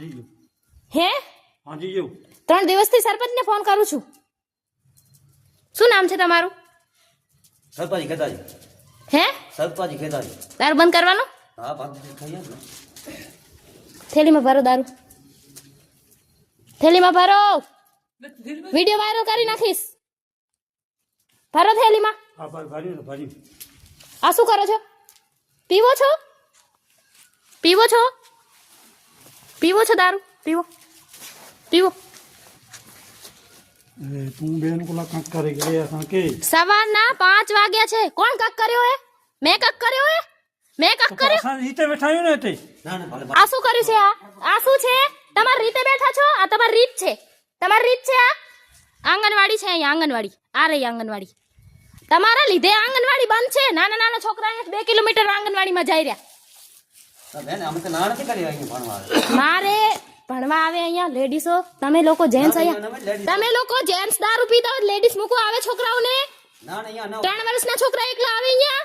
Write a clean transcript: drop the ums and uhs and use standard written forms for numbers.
હે हाँ जी यो 3 દિવસથી સરપંચને ફોન કરું છું. શું નામ છે તમારું? સરપાજી ખેતાજી હે સરપાજી ખેતાજી દારૂ બંધ કરવાનો? હા બંધ થઈ ગયા ને થેલીમાં ભરો દારૂ. થેલીમાં ભરો. વિડિયો વાયરલ કરી નાખીશ. ભરો થેલીમાં. हाँ भारी भारी આ શું કરો છો? પીવો છો? પીવો છો? પીવો છો દારૂ? પીવો પીવો. तू बेन को ला कंक करे गए असा के સવારના 5 વાગ્યા છે. કોણ કક કર્યો હે? મેં કક કર્યો હે? મેં કક કર્યો? असा रीते बैठायो ने ते ના ના ભલે આ શું કર્યું છે? આ શું છે? તમારી રીતે બેઠા છો? આ તમારી રીત છે. તમારી રીત છે. આ આંગણવાડી છે. અહીંયા આંગણવાડી. આ રહી આંગણવાડી. તમારા લીધે આંગણવાડી બંધ છે. નાના નાના છોકરા અહીંયા 2 કિલોમીટર આંગણવાડીમાં જઈ રહ્યા. બેન અમે તો ના નથી કરી અહીંયા ભણવા આવે મારે ભણવા આવે અહીંયા લેડીસો. તમે લોકો જેન્ટ્સ અહીંયા તમે લોકો જેન્ટ્સ દારૂ પીતા હોય લેડીસ મૂકવા આવે છોકરાઓને. ના ના અહીંયા 3 વર્ષના છોકરા એકલા આવે અહીંયા.